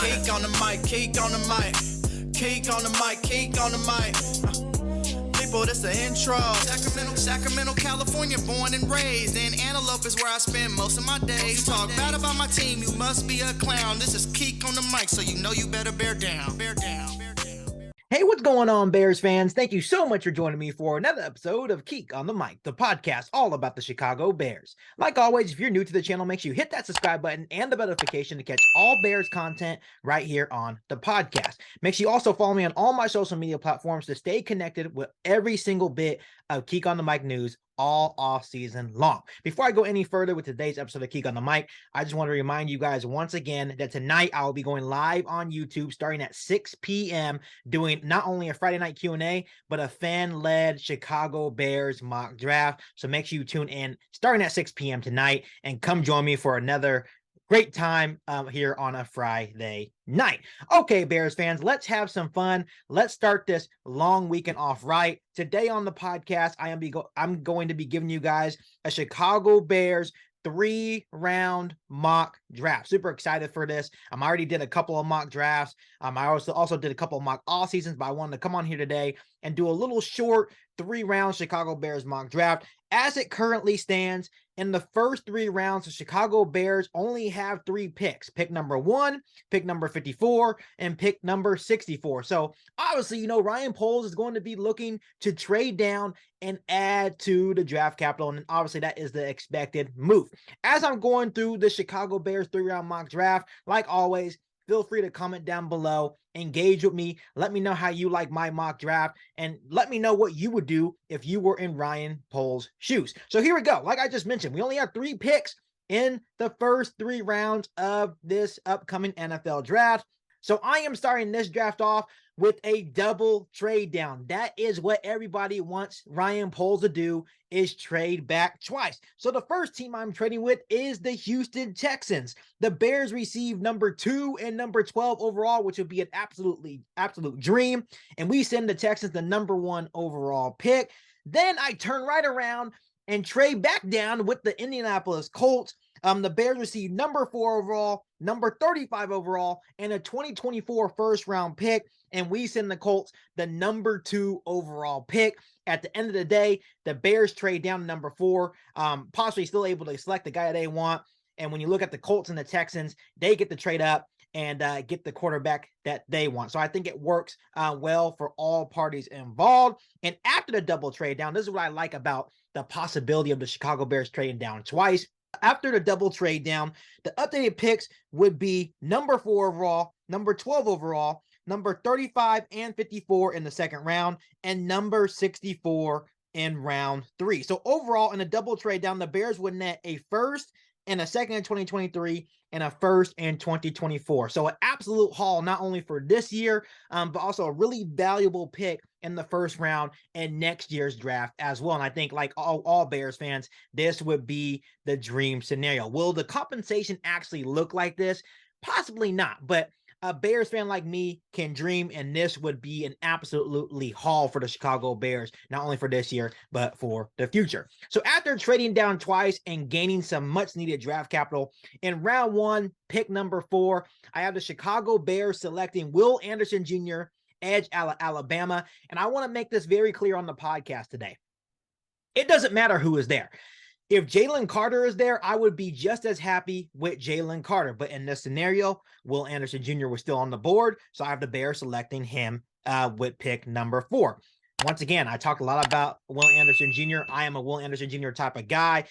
Keek on the mic, keek on the mic, keek on the mic, keek on the mic. People, this the intro. Sacramento, California, born and raised. In Antelope is where I spend most of my days. Talk bad about my team, you must be a clown. This is Keek on the mic, so you know you better bear down. Bear down. Hey, what's going on, Bears fans? Thank you so much for joining me for another episode of Keek on the Mic, the podcast all about the Chicago Bears. Like always, if you're new to the channel, make sure you hit that subscribe button and the bell notification to catch all Bears content right here on the podcast. Make sure you also follow me on all my social media platforms to stay connected with every single bit of Keek on the Mic news all off season long. Before I go any further with today's episode of Keek on the Mic, I just want to remind you guys once again that tonight I will be going live on YouTube starting at 6 p.m. doing not only a Friday night Q&A, but a fan-led Chicago Bears mock draft. So make sure you tune in starting at 6 p.m. tonight and come join me for another great time here on a Friday night. Okay, Bears fans, let's have some fun. Let's start this long weekend off right. Today on the podcast, I'm going to be giving you guys a Chicago Bears 3-round mock draft. Super excited for this. I already did a couple of mock drafts. I also did a couple of mock all seasons, but I wanted to come on here today and do a little short 3-round Chicago Bears mock draft. As it currently stands, in the first 3 rounds, the Chicago Bears only have 3 picks. Pick number 1, pick number 54, and pick number 64. So obviously, you know, Ryan Poles is going to be looking to trade down and add to the draft capital. And obviously that is the expected move. As I'm going through the Chicago Bears 3-round mock draft, like always, feel free to comment down below, engage with me, let me know how you like my mock draft, and let me know what you would do if you were in Ryan Poles' shoes. So here we go. Like I just mentioned, we only have 3 picks in the first 3 rounds of this upcoming NFL draft. So I am starting this draft off with a double trade down. That is what everybody wants Ryan Poles to do, is trade back twice. So the first team I'm trading with is the Houston Texans. The Bears receive number 2 and number 12 overall, which would be an absolute dream. And we send the Texans the number 1 overall pick. Then I turn right around and trade back down with the Indianapolis Colts. The Bears receive number 4 overall, number 35 overall, and a 2024 first-round pick, and we send the Colts the number 2 overall pick. At the end of the day, the Bears trade down to number 4, possibly still able to select the guy they want. And when you look at the Colts and the Texans, they get to trade up and get the quarterback that they want. So I think it works well for all parties involved. And after the double trade down, this is what I like about the possibility of the Chicago Bears trading down twice. After the double trade down, the updated picks would be number 4 overall, number 12 overall, number 35 and 54 in the second round, and number 64 in round 3. So overall, in a double trade down, the Bears would net a first and a second in 2023 and a first in 2024. So an absolute haul, not only for this year, but also a really valuable pick in the first round and next year's draft as well. And I think, like all Bears fans, this would be the dream scenario. Will the compensation actually look like this? Possibly not, but a Bears fan like me can dream, and this would be an absolutely haul for the Chicago Bears, not only for this year, but for the future. So after trading down twice and gaining some much needed draft capital, in round 1, pick number 4, I have the Chicago Bears selecting Will Anderson Jr., edge Alabama. And I want to make this very clear on the podcast today. It doesn't matter who is there. If Jalen Carter is there, I would be just as happy with Jalen Carter. But in this scenario, Will Anderson Jr. was still on the board, so I have the Bears selecting him with pick number 4. Once again, I talked a lot about Will Anderson Jr. I am a Will Anderson Jr. type of guy.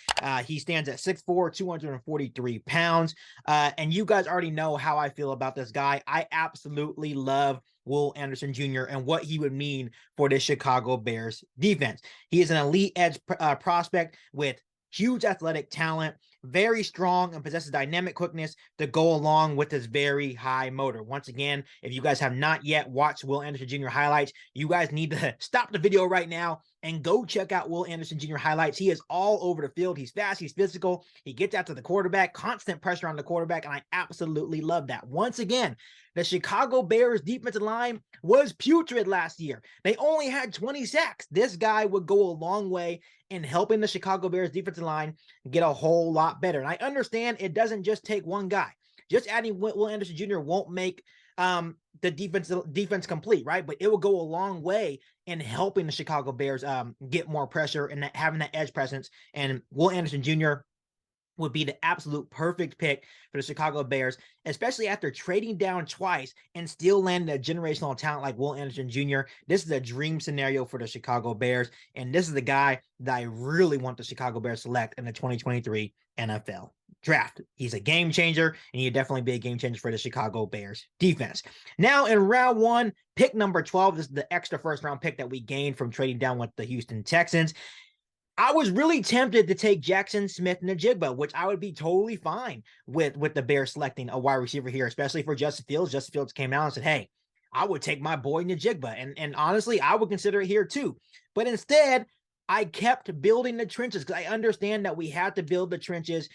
He stands at 6'4", 243 pounds. And you guys already know how I feel about this guy. I absolutely love Will Anderson Jr. and what he would mean for the Chicago Bears defense. He is an elite edge prospect with huge athletic talent, very strong, and possesses dynamic quickness to go along with his very high motor. Once again, if you guys have not yet watched Will Anderson Jr. highlights, you guys need to stop the video right now and go check out Will Anderson Jr. highlights. He is all over the field. He's fast. He's physical. He gets after the quarterback, constant pressure on the quarterback, and I absolutely love that. Once again, the Chicago Bears defensive line was putrid last year. They only had 20 sacks. This guy would go a long way in helping the Chicago Bears defensive line get a whole lot better. And I understand it doesn't just take one guy. Just adding Will Anderson Jr. won't make the defense complete, right? But it will go a long way in helping the Chicago Bears get more pressure and having that edge presence. And Will Anderson Jr. would be the absolute perfect pick for the Chicago Bears, especially after trading down twice and still landing a generational talent like Will Anderson Jr. This is a dream scenario for the Chicago Bears, and this is the guy that I really want the Chicago Bears to select in the 2023 NFL draft. He's a game changer, and he'd definitely be a game changer for the Chicago Bears defense. Now, in round 1, pick number 12, this is the extra first-round pick that we gained from trading down with the Houston Texans. I was really tempted to take Jackson Smith-Njigba, which I would be totally fine with the Bears selecting a wide receiver here, especially for Justin Fields. Justin Fields came out and said, hey, I would take my boy Njigba. And honestly, I would consider it here too. But instead, I kept building the trenches because I understand that we have to build the trenches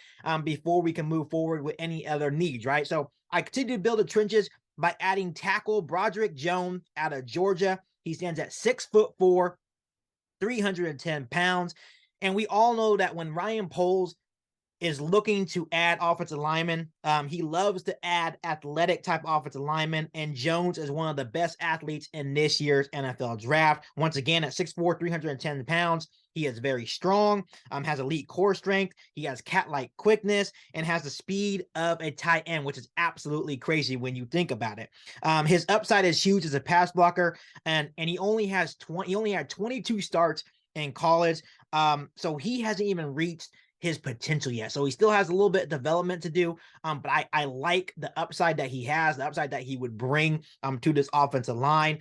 before we can move forward with any other needs, right? So I continue to build the trenches by adding tackle Broderick Jones out of Georgia. He stands at 6'4", 310 pounds. And we all know that when Ryan Poles is looking to add offensive linemen, he loves to add athletic type offensive linemen, and Jones is one of the best athletes in this year's NFL draft. Once again, at 6'4", 310 pounds, he is very strong, has elite core strength, he has cat-like quickness, and has the speed of a tight end, which is absolutely crazy when you think about it. His upside is huge as a pass blocker, and he only had 22 starts in college, so he hasn't even reached his potential yet. So he still has a little bit of development to do, but I like the upside that he has, the upside that he would bring to this offensive line.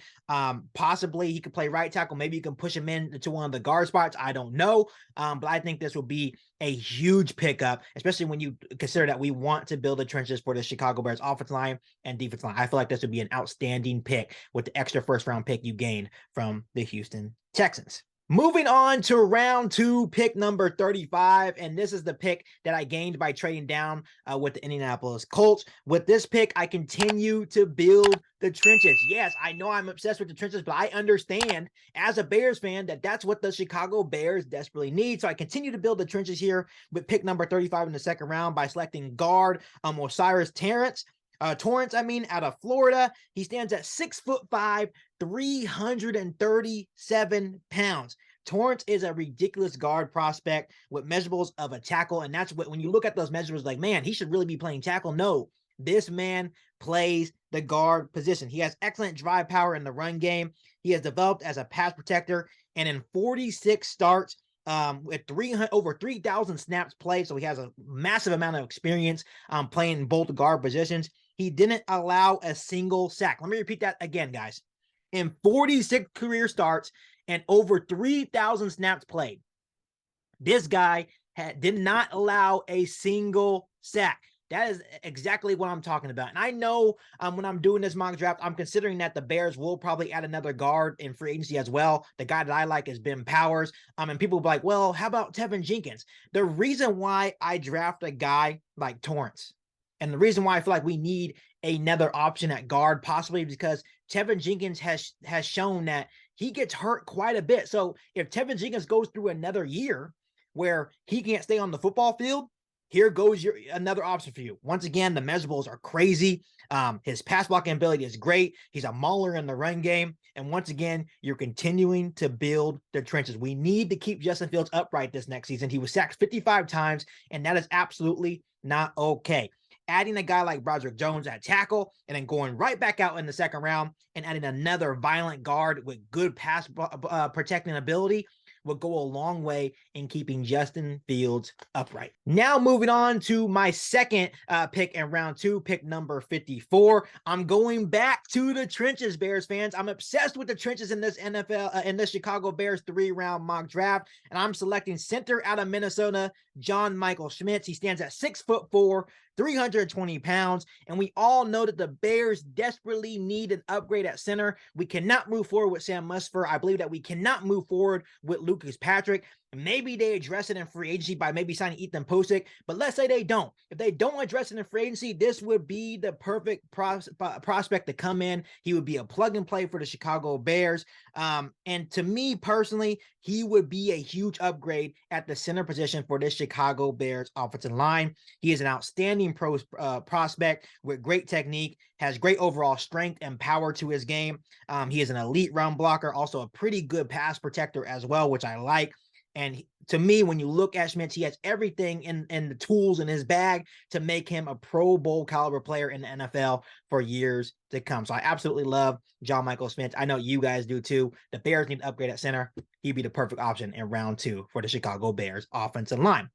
Possibly he could play right tackle. Maybe you can push him into one of the guard spots. I don't know, but I think this will be a huge pickup, especially when you consider that we want to build the trenches for the Chicago Bears offensive line and defense line. I feel like this would be an outstanding pick with the extra first-round pick you gained from the Houston Texans. Moving on to round 2, pick number 35, and this is the pick that I gained by trading down with the Indianapolis Colts. With this pick, I continue to build the trenches. Yes, I know I'm obsessed with the trenches, but I understand as a Bears fan that that's what the Chicago Bears desperately need. So I continue to build the trenches here with pick number 35 in the second round by selecting guard Osiris Torrance, out of Florida. He stands at 6'5", 337 pounds. Torrance is a ridiculous guard prospect with measurables of a tackle, and that's what, when you look at those measurables, like, man, he should really be playing tackle. No, this man plays the guard position. He has excellent drive power in the run game. He has developed as a pass protector, and in 46 starts, with over 3,000 snaps played, so he has a massive amount of experience playing both guard positions. He didn't allow a single sack. Let me repeat that again, guys. In 46 career starts and over 3,000 snaps played, this guy did not allow a single sack. That is exactly what I'm talking about. And I know when I'm doing this mock draft, I'm considering that the Bears will probably add another guard in free agency as well. The guy that I like is Ben Powers. And people will be like, well, how about Tevin Jenkins? The reason why I draft a guy like Torrance, and the reason why I feel like we need another option at guard, possibly because Tevin Jenkins has shown that he gets hurt quite a bit. So if Tevin Jenkins goes through another year where he can't stay on the football field, here goes another option for you. Once again, the measurables are crazy. His pass blocking ability is great. He's a mauler in the run game. And once again, you're continuing to build the trenches. We need to keep Justin Fields upright this next season. He was sacked 55 times, and that is absolutely not okay. Adding a guy like Broderick Jones at tackle and then going right back out in the second round and adding another violent guard with good pass protecting ability will go a long way in keeping Justin Fields upright. Now moving on to my second pick in round 2, pick number 54. I'm going back to the trenches, Bears fans. I'm obsessed with the trenches in this in this Chicago Bears 3-round mock draft, and I'm selecting center out of Minnesota, John Michael Schmitz. He stands at 6'4", 320 pounds, and we all know that the Bears desperately need an upgrade at center. We cannot move forward with Sam Musfer. I believe that we cannot move forward with Lucas Patrick. Maybe they address it in free agency by maybe signing Ethan Posick, but let's say they don't. If they don't address it in free agency, this would be the perfect prospect to come in. He would be a plug and play for the Chicago Bears. And to me personally, he would be a huge upgrade at the center position for this Chicago Bears offensive line. He is an outstanding prospect with great technique, has great overall strength and power to his game. He is an elite run blocker, also a pretty good pass protector as well, which I like. And to me, when you look at Schmitz, he has everything in the tools in his bag to make him a Pro Bowl caliber player in the NFL for years to come. So I absolutely love John Michael Schmitz. I know you guys do too. The Bears need to upgrade at center. He'd be the perfect option in round 2 for the Chicago Bears offensive line.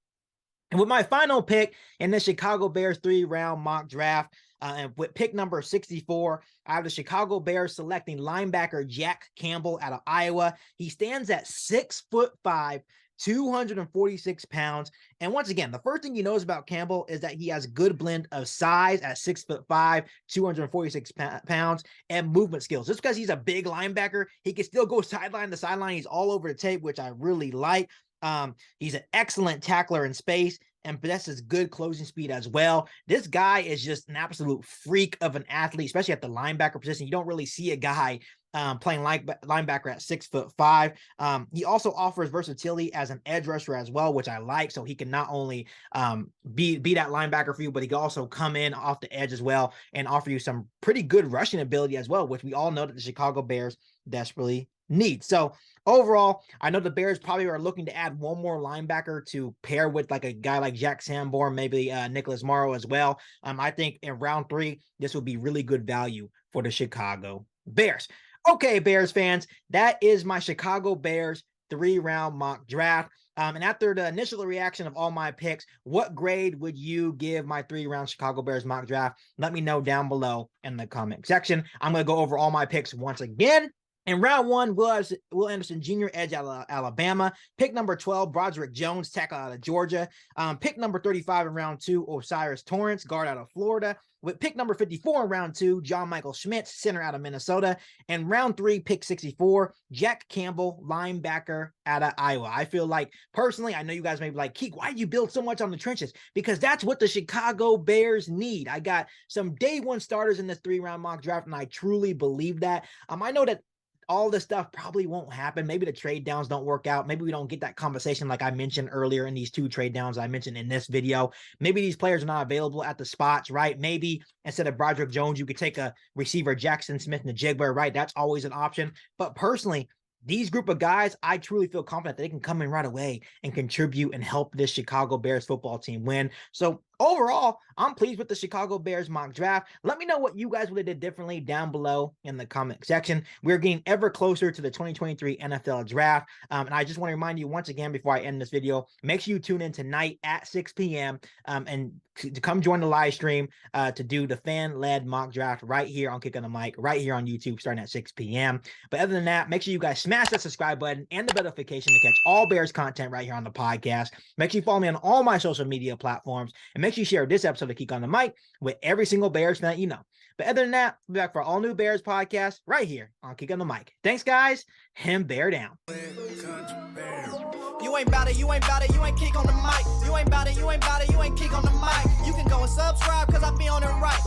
And with my final pick in the Chicago Bears 3-round mock draft, and with pick number 64, I have the Chicago Bears selecting linebacker Jack Campbell out of Iowa. He stands at 6'5", 246 pounds. And once again, the first thing you notice about Campbell is that he has a good blend of size at 6'5", 246 pounds, and movement skills. Just because he's a big linebacker, he can still go sideline to sideline. He's all over the tape, which I really like. He's an excellent tackler in space and possesses good closing speed as well. This guy is just an absolute freak of an athlete, especially at the linebacker position. You don't really see a guy playing linebacker at 6'5". He also offers versatility as an edge rusher as well, which I like. So he can not only be that linebacker for you, but he can also come in off the edge as well and offer you some pretty good rushing ability as well, which we all know that the Chicago Bears desperately need. So overall, I know the Bears probably are looking to add one more linebacker to pair with like a guy like Jack Sanborn, maybe Nicholas Morrow as well. I think in round 3, this will be really good value for the Chicago Bears. Okay, Bears fans, that is my Chicago Bears 3-round mock draft. And after the initial reaction of all my picks, what grade would you give my 3-round Chicago Bears mock draft? Let me know down below in the comment section. I'm going to go over all my picks once again. In round 1, Will Anderson Jr., edge out of Alabama. Pick number 12, Broderick Jones, tackle out of Georgia. Pick number 35 in round 2, Osiris Torrance, guard out of Florida. With pick number 54 in round 2, John Michael Schmitz, center out of Minnesota. And round 3, pick 64, Jack Campbell, linebacker out of Iowa. I feel like, personally, I know you guys may be like, Keek, why do you build so much on the trenches? Because that's what the Chicago Bears need. I got some day 1 starters in this 3-round mock draft, and I truly believe that. I know that all this stuff probably won't happen. Maybe the trade downs don't work out. Maybe we don't get that conversation like I mentioned earlier in these 2 trade downs I mentioned in this video. Maybe these players are not available at the spots, right? Maybe instead of Broderick Jones, you could take a receiver, Jackson Smith and Najigba, right? That's always an option. But personally, these group of guys, I truly feel confident that they can come in right away and contribute and help this Chicago Bears football team win. So overall, I'm pleased with the Chicago Bears mock draft. Let me know what you guys would have did differently down below in the comment section. We're getting ever closer to the 2023 NFL draft. And I just want to remind you once again, before I end this video, make sure you tune in tonight at 6 p.m. And to come join the live stream to do the fan-led mock draft right here on Kick on the Mic, right here on YouTube, starting at 6 p.m. But other than that, make sure you guys smash that subscribe button and the bell notification to catch all Bears content right here on the podcast. Make sure you follow me on all my social media platforms, and make sure you share this episode of Kick on the Mic with every single Bears fan that you know. But other than that, we'll be back for all new Bears podcast right here on Kick on the Mic. Thanks, guys, and bear down. You ain't bout it, you ain't bout it, you ain't Kick on the Mic. You ain't bout it, you ain't bout it, you ain't Kick on the Mic. You can go and subscribe, cause I be on it right.